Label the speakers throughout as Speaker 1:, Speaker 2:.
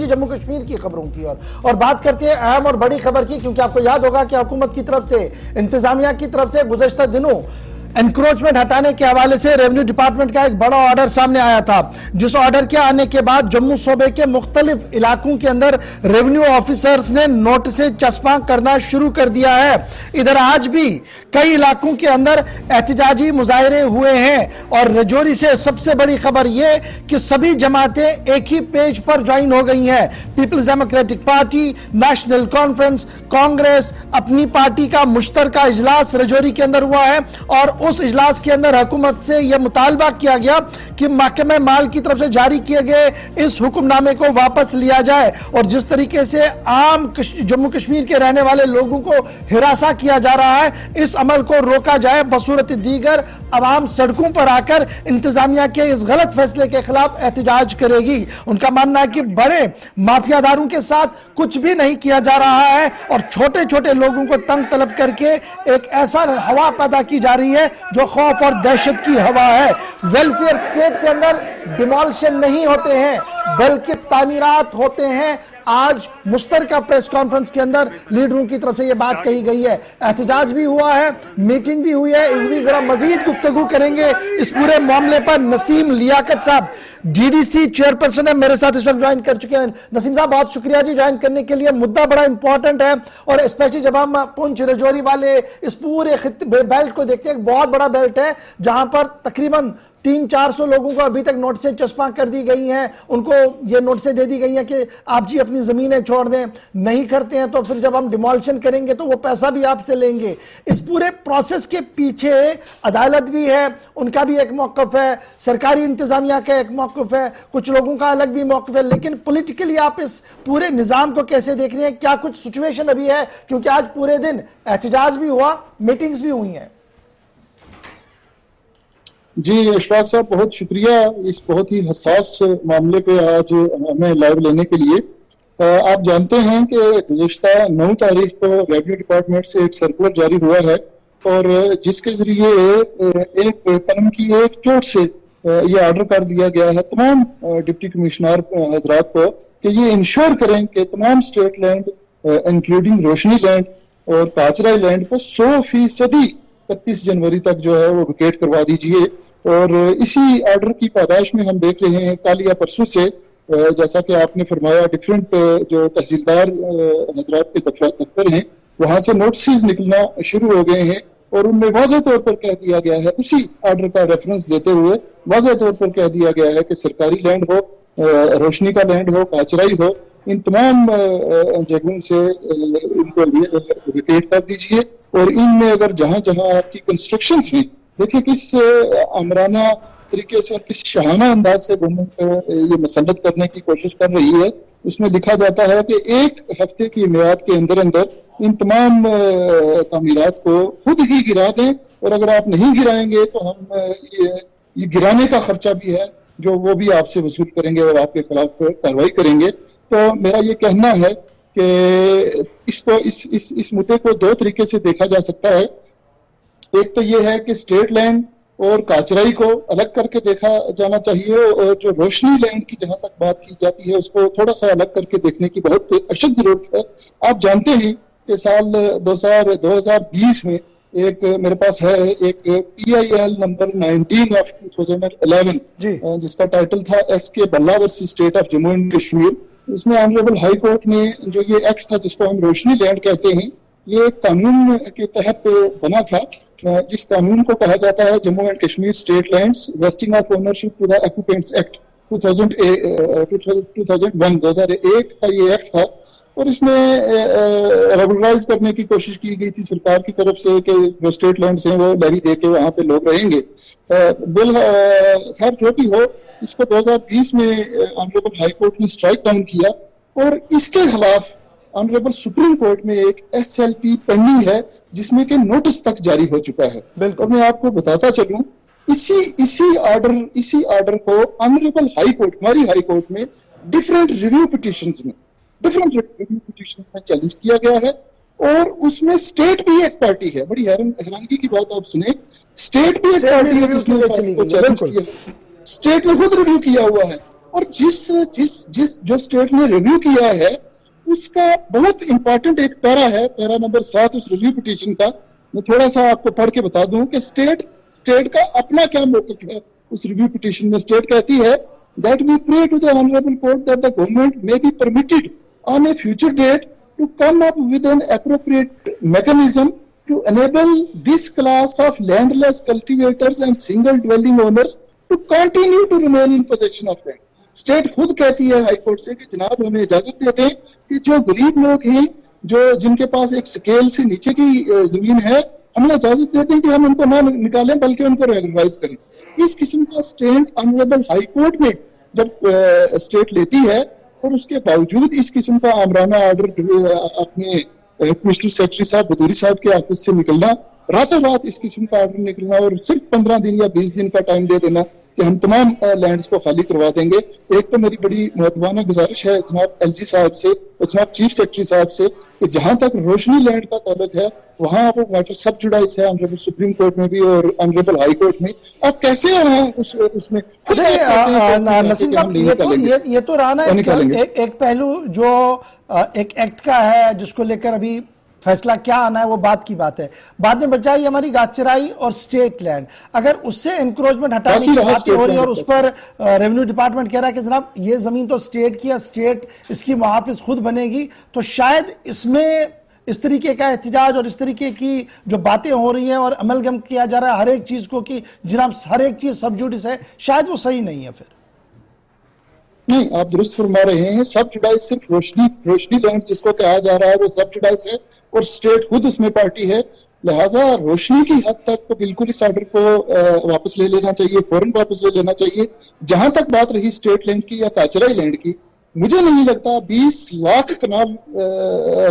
Speaker 1: जम्मू कश्मीर की खबरों की और बात करते हैं अहम और बड़ी खबर की, क्योंकि आपको याद होगा कि हुकूमत की तरफ से, इंतजामिया की तरफ से गुज़श्ता दिनों एनक्रोचमेंट हटाने के हवाले से रेवेन्यू डिपार्टमेंट का एक बड़ा ऑर्डर सामने आया था, जिस ऑर्डर के आने के बाद जम्मू सूबे के मुख्तलिफ इलाकों के अंदर रेवेन्यू ऑफिसर्स ने नोटिस चस्पा करना शुरू कर दिया है। इधर आज भी कई इलाकों के अंदर एहतजाजी मुजाहरे हुए हैं और रजौरी से सबसे बड़ी खबर यह कि सभी जमातें एक ही पेज पर ज्वाइन हो गई हैं। People's Democratic Party, National Conference, Congress, अपनी पार्टी का मुश्तरका इजलास रजौरी के अंदर हुआ है और उस इजलास के अंदर हुकूमत से यह मुतालबा किया गया कि महकमे माल की तरफ से जारी किए गए इस हुक्मनामे को वापस लिया जाए और जिस तरीके से आम जम्मू कश्मीर के रहने वाले लोगों को हिरासा किया जा रहा है, इस अमल को रोका जाए। बसूरत दीगर अवाम सड़कों पर आकर इंतजामिया के इस गलत फैसले के खिलाफ एहतजाज करेगी। उनका मानना है कि बड़े माफियादारों के साथ कुछ भी नहीं किया जा रहा है और छोटे छोटे लोगों को तंग तलब करके एक ऐसा हवा पैदा की जा रही है जो खौफ और दहशत की हवा है। वेलफेयर स्टेट के अंदर डिमोलिशन नहीं होते हैं बल्कि तामीरात होते हैं। आज मुश्तरका प्रेस कॉन्फ्रेंस के अंदर लीडरों की तरफ से यह बात कही गई है। एहतजाज भी हुआ है, मीटिंग भी हुई है। इस भी जरा मजीद गुफ्तगू करेंगे इस पूरे मामले पर। नसीम लियाकत साहब डीडीसी चेयरपर्सन है, मेरे साथ इस वक्त ज्वाइन कर चुके हैं। नसीम साहब बहुत शुक्रिया जी ज्वाइन करने के लिए। मुद्दा बड़ा इंपॉर्टेंट है और स्पेशली जब हम पुंछ रजौरी वाले इस पूरे बेल्ट को देखते हैं, बहुत बड़ा बेल्ट है जहां पर तकरीबन 300-400 लोगों को अभी तक नोटिसें चस्पा कर दी गई हैं। उनको ये नोटिसें दे दी गई हैं कि आप जी अपनी जमीनें छोड़ दें, नहीं करते हैं तो फिर जब हम डिमोलिशन करेंगे तो वो पैसा भी आपसे लेंगे। इस पूरे प्रोसेस के पीछे अदालत भी है, उनका भी एक मौकफ है, सरकारी इंतजामिया का एक मौकफ है, कुछ लोगों का अलग भी मौकफ है। लेकिन पॉलिटिकली आप इस पूरे निजाम को कैसे देख रहे हैं? क्या कुछ सिचुएशन अभी है? क्योंकि आज पूरे दिन एहतजाज भी हुआ, मीटिंग्स भी हुई हैं।
Speaker 2: जी इशफाक साहब बहुत शुक्रिया इस बहुत ही हसास मामले पे आज हमें लाइव लेने के लिए। आप जानते हैं कि गुज़श्ता 9 तारीख को रेवेन्यू डिपार्टमेंट से एक सर्कुलर जारी हुआ है और जिसके जरिए एक कलम की एक चोट से ये ऑर्डर कर दिया गया है तमाम डिप्टी कमिश्नर हजरात को कि ये इंश्योर करें कि तमाम स्टेट लैंड इंक्लूडिंग रोशनी लैंड और काचराई लैंड को 100% 31 जनवरी तक जो है वो विकेट करवा दीजिए। और इसी ऑर्डर की पादाश में हम देख रहे हैं कल या परसों से जैसा कि आपने फरमाया डिफरेंट जो तहसीलदार हजरात के दफ्तर हैं वहां से नोटिस निकलना शुरू हो गए हैं और उनमें वाज़ेह तौर पर कह दिया गया है, उसी ऑर्डर का रेफरेंस देते हुए वाज़ेह तौर पर कह दिया गया है कि सरकारी लैंड हो, रोशनी का लैंड हो, काचराई हो, इन तमाम जगहों से इनको विकेट कर दीजिए। और इनमें अगर जहां जहां आपकी कंस्ट्रक्शन हैं, देखिए किस आमराना तरीके से और किस शहाना अंदाज से गवर्नमेंट ये मसलत करने की कोशिश कर रही है। उसमें लिखा जाता है कि 1 हफ्ते की मियाद के अंदर अंदर इन तमाम तामीरात को खुद ही गिरा दें और अगर आप नहीं गिराएंगे तो हम ये गिराने का खर्चा भी है जो वो भी आपसे वसूल करेंगे और आपके खिलाफ कार्रवाई करेंगे। तो मेरा ये कहना है कि इसको इस मुद्दे को 2 तरीके से देखा जा सकता है। एक तो ये है कि स्टेट लैंड और काचराई को अलग करके देखा जाना चाहिए और जो रोशनी लैंड की जहां तक बात की जाती है उसको थोड़ा सा अलग करके देखने की बहुत अशद जरूरत है। आप जानते हैं कि साल 2020 में एक मेरे पास है एक PIL नंबर 19 ऑफ 2011 जिसका टाइटल था SK बल्ला versus state of Jammu and Kashmir. उसमें ऑनरेबल हाई कोर्ट ने जो ये एक्ट था जिसको हम रोशनी लैंड कहते हैं, ये कानून के तहत बना था जिस कानून को कहा जाता है Jammu and Kashmir State Lands Vesting of Ownership to the Occupants Act 2001 का ये एक्ट था। और इसमें रेगुलराइज करने की कोशिश की गई थी सरकार की तरफ से कि जो स्टेट लैंड्स हैं वो लेवी दे के वहां पे लोग रहेंगे। बिल खैर जो भी हो, इसको 2020 में ऑनरेबल हाई कोर्ट ने स्ट्राइक डाउन किया और इसके खिलाफ ऑनरेबल सुप्रीम कोर्ट में एक SLP पेंडिंग है जिसमें कि नोटिस तक जारी हो चुका है। और मैं आपको बताता चलूं इसी ऑर्डर को ऑनरेबल हाई कोर्ट, हमारी हाई कोर्ट में डिफरेंट रिव्यू पिटिशंस में चैलेंज किया गया है और उसमें स्टेट भी एक पार्टी है। बड़ी हैरानगी की बात आप सुने, स्टेट भी एक पार्टी है जिसने चैलेंज किया है। स्टेट ने खुद रिव्यू किया हुआ है और जिस जिस जिस जो स्टेट ने रिव्यू किया है उसका बहुत इंपॉर्टेंट एक पैरा है, पैरा नंबर 7 उस रिव्यू पिटीशन का। मैं थोड़ा सा आपको पढ़ के बता दूं कि स्टेट का अपना क्या मौक़िफ़ है। उस रिव्यू पिटीशन में स्टेट कहती है that we pray to the honorable court that the government may be permitted on a future date to come up with an appropriate mechanism to enable this class of landless cultivators and single dwelling owners to continue to remain in possession of land. State खुद कहती है high court से कि जनाब हमें इजाजत दे दें कि जो गरीब लोग हैं, जो जिनके पास एक स्केल से नीचे की जमीन है, हमें इजाजत देते हैं कि हम उनको ना निकालें बल्कि उनको रेगुलराइज करें। इस किस्म का स्टैंड ऑनरेबल हाई कोर्ट में जब स्टेट लेती है और उसके बावजूद इस किस्म का आमराना ऑर्डर अपने कमिश्नर सेक्रेटरी साहब बदूरी साहब के ऑफिस से निकलना, रातों रात इस किस्म का ऑर्डर निकलना और सिर्फ 15 दिन या 20 दिन का टाइम दे देना कि हम तमाम लैंड्स को खाली करवा देंगे। एक तो मेरी बड़ी महत्वाना गुजारिश है जनाब एलजी साहब से और जनाब चीफ सेक्रेटरी साहब से कि जहां तक रोशनी लैंड का ताल्लुक है वहां वो मैटर सब जुडाइज है ऑनरेबल सुप्रीम कोर्ट में भी और ऑनरेबल हाई कोर्ट में। आप कैसे उसमें
Speaker 1: नसीम साहब ये तो रहा ना एक पहलू जो एक एक्ट का है जिसको लेकर अभी फैसला क्या आना है वो बात की बात है। बाद में बचाई हमारी गाचराई और स्टेट लैंड, अगर उससे इंक्रोचमेंट हटाने की बात हो रही है और उस पर रेवेन्यू डिपार्टमेंट कह रहा है कि जनाब ये जमीन तो स्टेट की है, स्टेट इसकी मुहाफिज खुद बनेगी, तो शायद इसमें इस तरीके का एहतजाज और इस तरीके की जो बातें हो रही हैं और अमलगम किया जा रहा है हर एक चीज को कि जनाब हर एक चीज सब जुडिस है, शायद वो सही नहीं है। फिर
Speaker 2: नहीं, आप दुरुस्त फरमा रहे हैं। सब जुडाइज सिर्फ रोशनी लैंड जिसको कहा जा रहा है वो सब जुडाइज है और स्टेट खुद उसमें पार्टी है, लिहाजा रोशनी की हद तक तो बिल्कुल इस ऑर्डर को वापस ले लेना चाहिए, फौरन वापस ले लेना चाहिए। जहां तक बात रही स्टेट लैंड की या काचराई लैंड की, मुझे नहीं लगता 20 लाख कनाल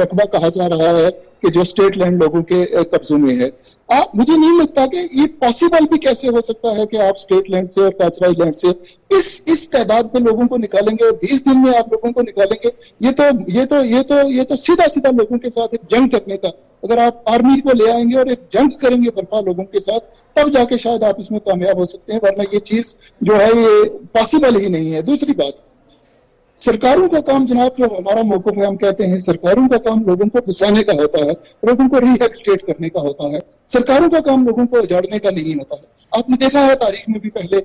Speaker 2: रकबा कहा जा रहा है कि जो स्टेट लैंड लोगों के कब्जों में है। मुझे नहीं लगता कि ये पॉसिबल भी कैसे हो सकता है कि आप स्टेट लैंड से और काचराई लैंड से इस तादाद में लोगों को निकालेंगे और 20 दिन में आप लोगों को निकालेंगे। ये तो सीधा सीधा लोगों के साथ एक जंग करने का, अगर आप आर्मी को ले आएंगे और एक जंग करेंगे बर्पा लोगों के साथ, तब जाके शायद आप इसमें कामयाब हो सकते हैं, वरना ये चीज जो है ये पॉसिबल ही नहीं है। दूसरी बात, सरकारों का काम जनाब, जो हमारा मौक़िफ़ है, हम कहते हैं सरकारों का काम लोगों को बसाने का होता है, लोगों को रिहेबिलिटेट करने का होता है। सरकारों का काम लोगों को उजाड़ने का नहीं होता है। आपने देखा है तारीख में भी पहले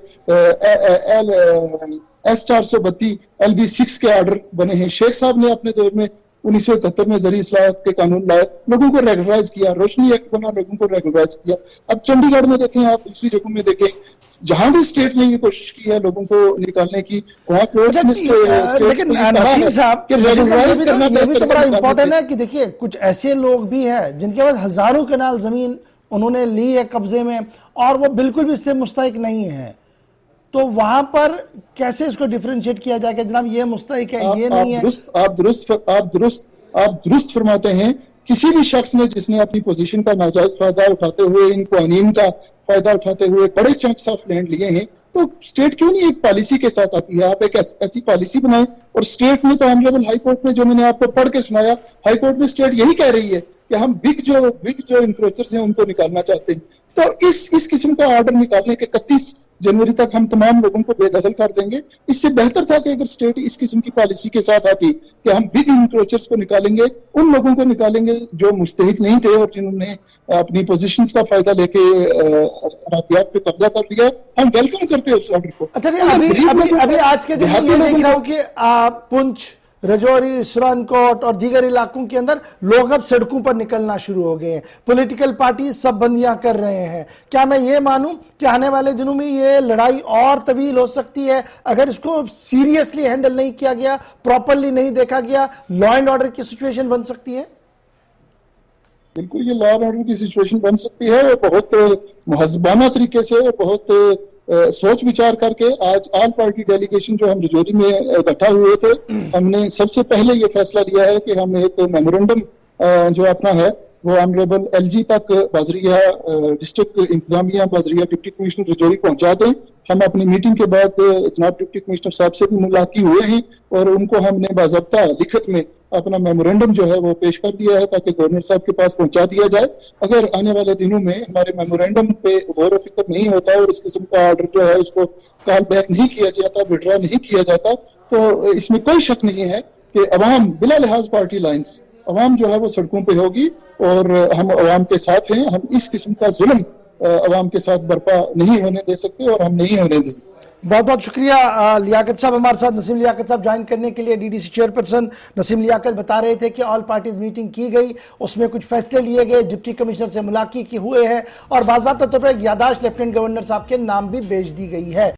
Speaker 2: S432 LB6 के ऑर्डर बने हैं। शेख साहब ने अपने दौर में 1971 में ज़री इस्लाहत के कानून लाए, लोगों को रेगुलराइज किया, रोशनी एक्ट बना, लोगों को रेगुलराइज किया। अब चंडीगढ़ में देखें, आप दूसरी जगहों में देखें, जहां भी स्टेट ने ये कोशिश की है लोगों को निकालने की, वहां
Speaker 1: लेकिन नसीम साहब ये भी तो बड़ा इंपॉर्टेंट है कि देखिए कुछ ऐसे लोग भी हैं जिनके पास हजारों कनाल जमीन उन्होंने ली है कब्जे में और वो बिल्कुल भी इससे मुस्तहिक नहीं है, तो वहां पर कैसे इसको डिफरेंशिएट किया जाएगा जनाब ये मुस्तहिक है ये नहीं है? आप दुरुस्त फरमाते हैं। किसी भी शख्स ने जिसने अपनी पोजीशन का नाजायज फायदा उठाते हुए, इन कानून का फायदा उठाते हुए बड़े चंक्स ऑफ लैंड लिए हैं, तो स्टेट क्यों नहीं एक पॉलिसी के साथ आती है? आप एक ऐसी पॉलिसी बनाएं। और स्टेट में तो ऑनरेबल हाई कोर्ट में जो मैंने आपको पढ़ के सुनाया, हाई कोर्ट में स्टेट यही कह रही है कि हम बिग जो इंक्रोचर्स हैं उनको निकालना चाहते हैं। तो इस किस्म का ऑर्डर निकालने के 31 जनवरी तक हम तमाम लोगों को बेदखल कर देंगे। इससे बेहतर था कि अगर स्टेट इस किस्म की पॉलिसी के साथ आती कि हम बिग इंक्रोचर्स को निकालेंगे, उन लोगों को निकालेंगे जो मुस्तहिक नहीं थे और जिन्होंने अपनी पोजीशंस का फायदा लेके अराज़ियात पे कब्जा कर लिया। हम वेलकम करते हैं उस ऑर्डर को। अच्छा, अभी आज के दिन ये देख रहा हूँ कि पुंछ, रजौरी, सुरनकोट और दीगर इलाकों के अंदर लोग अब सड़कों पर निकलना शुरू हो गए हैं, पॉलिटिकल पार्टी सब बंदियां कर रहे हैं। क्या मैं ये मानूं कि आने वाले दिनों में ये लड़ाई और तवील हो सकती है अगर इसको सीरियसली हैंडल नहीं किया गया, प्रॉपरली नहीं देखा गया, लॉ एंड ऑर्डर की सिचुएशन बन सकती है?
Speaker 2: बिल्कुल, ये लॉ एंड ऑर्डर की सिचुएशन बन सकती है। बहुत मुहज़्ज़बाना तरीके से, बहुत सोच विचार करके आज ऑल पार्टी डेलीगेशन जो हम रजौरी में इकट्ठा हुए थे, हमने सबसे पहले ये फैसला लिया है कि हम एक मेमोरेंडम जो अपना है वो ऑनरेबल एलजी तक बाजरिया डिस्ट्रिक्ट इंतजामिया बाजरिया डिप्टी कमिश्नर रजौरी पहुंचा दें। हम अपनी मीटिंग के बाद जनाब डिप्टी कमिश्नर साहब से भी मुलाकात हुए हैं और उनको हमने बाज़ाब्ता लिखत में अपना मेमोरेंडम जो है वो पेश कर दिया है ताकि गवर्नर साहब के पास पहुंचा दिया जाए। अगर आने वाले दिनों में हमारे मेमोरेंडम पे गौर फिक्र नहीं होता और इस किस्म का ऑर्डर जो है उसको कॉल बैक नहीं किया जाता, विड्रॉ नहीं किया जाता, तो इसमें कोई शक नहीं है कि अवाम बिला लिहाज पार्टी लाइन्स अवाम जो है वो सड़कों पे होगी और हम अवाम के साथ हैं। हम इस किस्म का जुल्म अवाम के साथ बर्पा नहीं होने दे सकते और हम नहीं होने देंगे।
Speaker 1: बहुत बहुत शुक्रिया लियाकत साहब, हमारे साथ नसीम लियाकत साहब ज्वाइन करने के लिए। डीडीसी चेयरपर्सन नसीम लियाकत बता रहे थे कि ऑल पार्टीज मीटिंग की गई, उसमें कुछ फैसले लिए गए, डिप्टी कमिश्नर से मुलाकात की हुए हैं और बाज़ाब्ता तौर पर एक यादाश्त लेफ्टिनेंट गवर्नर साहब के नाम भी भेज दी गई है।